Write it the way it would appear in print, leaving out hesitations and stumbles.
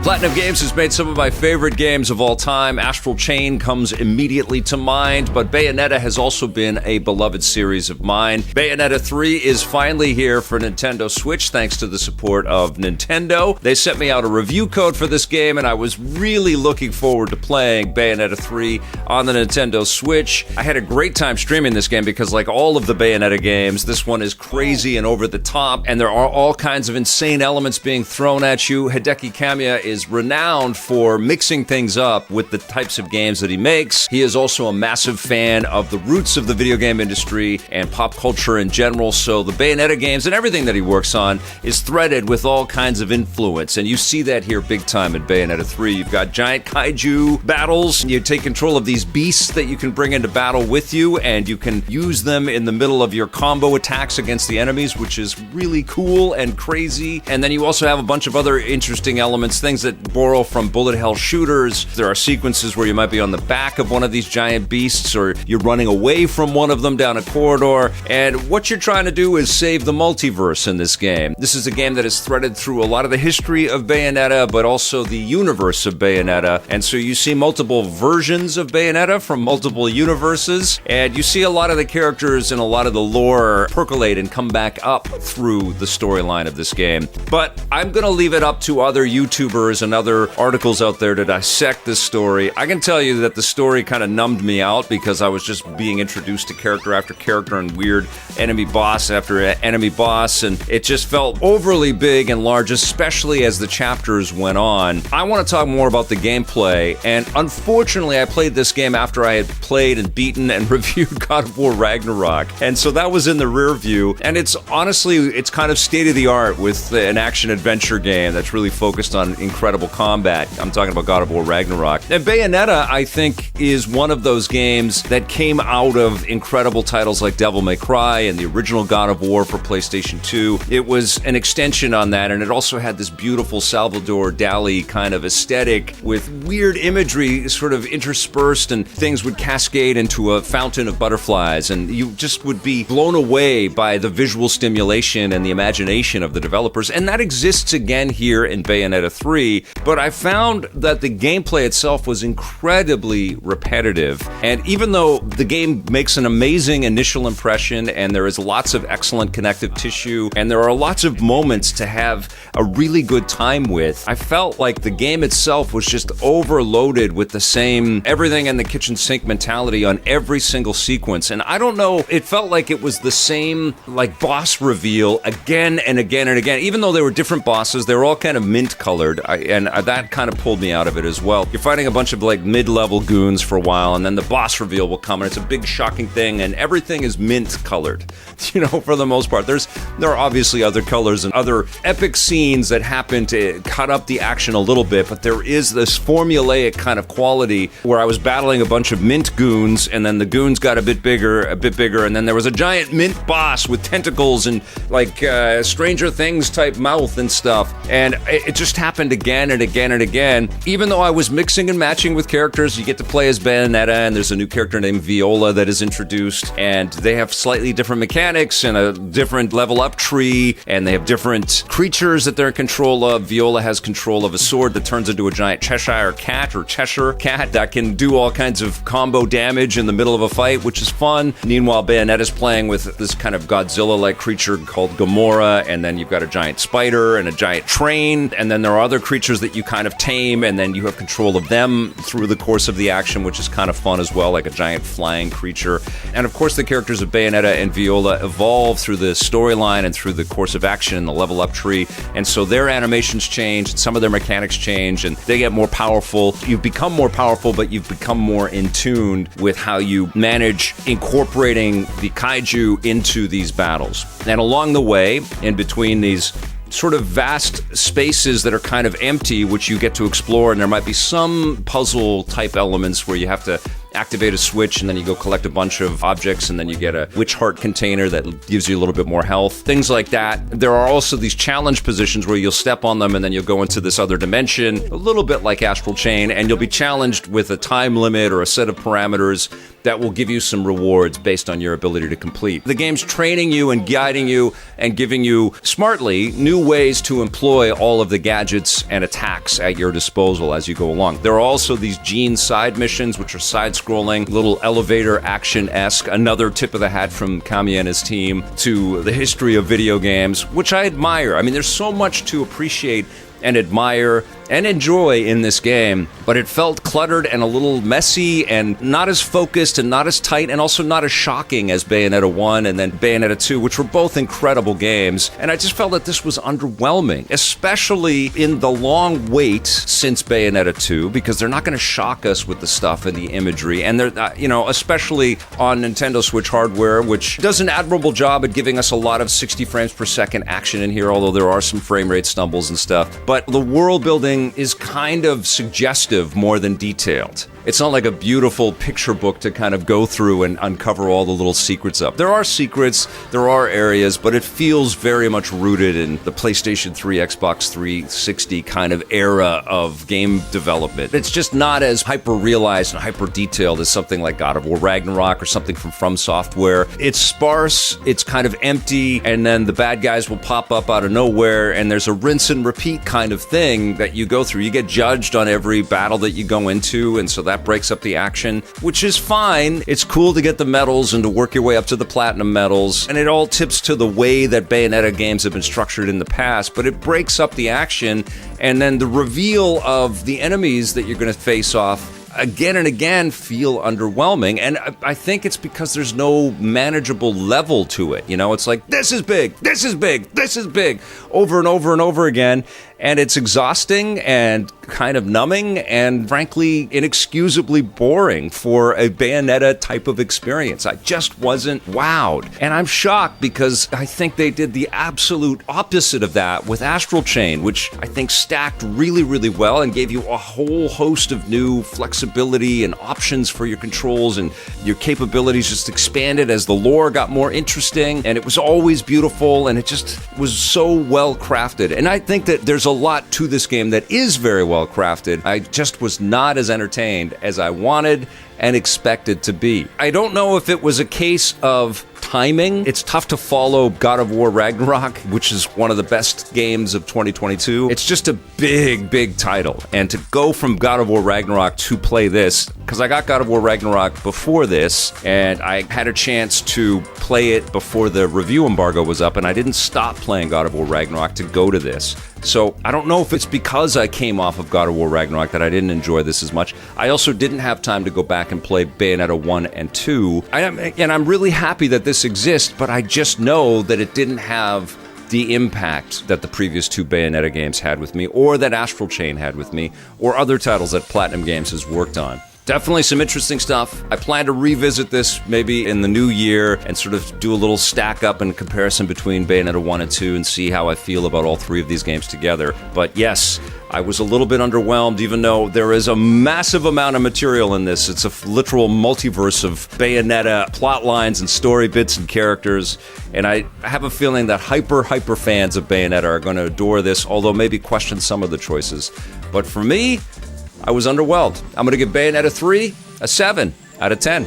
PlatinumGames has made some of my favorite games of all time. Astral Chain comes immediately to mind, but Bayonetta has also been a beloved series of mine. Bayonetta 3 is finally here for Nintendo Switch, thanks to the support of Nintendo. They sent me out a review code for this game, and I was really looking forward to playing Bayonetta 3 on the Nintendo Switch. I had a great time streaming this game because, like all of the Bayonetta games, this one is crazy and over the top, and there are all kinds of insane elements being thrown at you. Hideki Kamiya is renowned for mixing things up with the types of games that he makes. He is also a massive fan of the roots of the video game industry and pop culture in general, so the Bayonetta games and everything that he works on is threaded with all kinds of influence, and you see that here big time in Bayonetta 3. You've got giant kaiju battles, you take control of these beasts that you can bring into battle with you, and you can use them in the middle of your combo attacks against the enemies, which is really cool and crazy. And then you also have a bunch of other interesting elements, things that borrow from bullet hell shooters. There are sequences where you might be on the back of one of these giant beasts, or you're running away from one of them down a corridor, and what you're trying to do is save the multiverse in this game. This is a game that is threaded through a lot of the history of Bayonetta, but also the universe of Bayonetta, and so you see multiple versions of Bayonetta from multiple universes, and you see a lot of the characters and a lot of the lore percolate and come back up through the storyline of this game. But I'm gonna leave it up to other YouTubers and other articles out there to dissect this story. I can tell you that the story kind of numbed me out because I was just being introduced to character after character and weird enemy boss after enemy boss, and it just felt overly big and large, especially as the chapters went on. I want to talk more about the gameplay, and unfortunately I played this game after I had played and beaten and reviewed God of War Ragnarok, and so that was in the rear view, and it's kind of state-of-the-art with an action-adventure game that's really focused on incredible combat. I'm talking about God of War Ragnarok. And Bayonetta, I think, is one of those games that came out of incredible titles like Devil May Cry and the original God of War for PlayStation 2. It was an extension on that, and it also had this beautiful Salvador Dali kind of aesthetic with weird imagery sort of interspersed, and things would cascade into a fountain of butterflies, and you just would be blown away by the visual stimulation and the imagination of the developers, and that exists again here in Bayonetta 3, but I found that the gameplay itself was incredibly repetitive, and even though the game makes an amazing initial impression and there is lots of excellent connective tissue and there are lots of moments to have a really good time with, I felt like the game itself was just overloaded with the same everything in the kitchen sink mentality on every single sequence, and I don't know, it felt like it was the same like boss reveal again and again and again. Even though they were different bosses, they were all kind of mint colored, and that kind of pulled me out of it as well. You're fighting a bunch of like mid-level goons for a while, and then the boss reveal will come, and it's a big shocking thing, and everything is mint colored, you know, for the most part. There are obviously other colors and other epic scenes that happen to cut up the action a little bit, but there is this formulaic kind of quality where I was battling a bunch of mint goons, and then the goons got a bit bigger, and then there was a giant mint boss with tentacles and like Stranger Things type mouth and stuff, and it just happened again and again and again. Even though I was mixing and matching with characters, you get to play as Bayonetta, and there's a new character named Viola that is introduced, and they have slightly different mechanics and a different level up tree, and they have different creatures that they're in control of. Viola has control of a sword that turns into a giant Cheshire cat that can do all kinds of combo damage in the middle of a fight, which is fun. Meanwhile, Bayonetta's playing with this kind of Godzilla-like creature called Gamora, and then you've got a giant spider and a giant train, and then there are other creatures that you kind of tame, and then you have control of them through the course of the action, which is kind of fun as well, like a giant flying creature. And of course, the characters of Bayonetta and Viola evolve through the storyline and through the course of action in the level up tree, and so their animations change, and some of their mechanics change, and they get more powerful. You've become more powerful, but you've become more in tune with how you manage incorporating the kaiju into these battles. And along the way, in between these sort of vast spaces that are kind of empty, which you get to explore, and there might be some puzzle type elements where you have to activate a switch and then you go collect a bunch of objects and then you get a witch heart container that gives you a little bit more health, things like that. There are also these challenge positions where you'll step on them and then you'll go into this other dimension, a little bit like Astral Chain, and you'll be challenged with a time limit or a set of parameters, that will give you some rewards based on your ability to complete. The game's training you and guiding you and giving you, smartly, new ways to employ all of the gadgets and attacks at your disposal as you go along. There are also these Gene side missions, which are side-scrolling, little elevator action-esque, another tip of the hat from Kami and his team to the history of video games, which I admire. I mean, there's so much to appreciate and admire and enjoy in this game, but it felt cluttered and a little messy and not as focused and not as tight and also not as shocking as Bayonetta 1 and then Bayonetta 2, which were both incredible games. And I just felt that this was underwhelming, especially in the long wait since Bayonetta 2, because they're not going to shock us with the stuff and the imagery. And they're, especially on Nintendo Switch hardware, which does an admirable job at giving us a lot of 60 frames per second action in here, although there are some frame rate stumbles and stuff. But the world building is kind of suggestive more than detailed. It's not like a beautiful picture book to kind of go through and uncover all the little secrets up. There are secrets, there are areas, but it feels very much rooted in the PlayStation 3, Xbox 360 kind of era of game development. It's just not as hyper-realized and hyper-detailed as something like God of War Ragnarok or something from Software. It's sparse, it's kind of empty, and then the bad guys will pop up out of nowhere, and there's a rinse and repeat kind of thing that you go through. You get judged on every battle that you go into, and so that breaks up the action, which is fine. It's cool to get the medals and to work your way up to the platinum medals, and it all tips to the way that Bayonetta games have been structured in the past, but it breaks up the action, and then the reveal of the enemies that you're going to face off again and again feel underwhelming, and I think it's because there's no manageable level to it. It's like, this is big, this is big, this is big, over and over and over again, and it's exhausting and kind of numbing and frankly inexcusably boring for a Bayonetta type of experience. I just wasn't wowed, and I'm shocked because I think they did the absolute opposite of that with Astral Chain, which I think stacked really, really well and gave you a whole host of new flexibility and options for your controls, and your capabilities just expanded as the lore got more interesting, and it was always beautiful, and it just was so well crafted. And I think that there's a lot to this game that is very well crafted. I just was not as entertained as I wanted and expected to be. I don't know if it was a case of timing. It's tough to follow God of War Ragnarok, which is one of the best games of 2022. It's just a big, big title. And to go from God of War Ragnarok to play this, because I got God of War Ragnarok before this, and I had a chance to play it before the review embargo was up, and I didn't stop playing God of War Ragnarok to go to this. So I don't know if it's because I came off of God of War Ragnarok that I didn't enjoy this as much. I also didn't have time to go back and play Bayonetta 1 and 2. And I'm really happy that this exists, but I just know that it didn't have the impact that the previous two Bayonetta games had with me, or that Astral Chain had with me, or other titles that PlatinumGames has worked on. Definitely some interesting stuff. I plan to revisit this maybe in the new year and sort of do a little stack up and comparison between Bayonetta 1 and 2 and see how I feel about all three of these games together. But yes, I was a little bit underwhelmed, even though there is a massive amount of material in this. It's a literal multiverse of Bayonetta plot lines and story bits and characters, and I have a feeling that hyper fans of Bayonetta are going to adore this, although maybe question some of the choices. But for me, I was underwhelmed. I'm going to give Bayonetta 3 a 7 out of 10.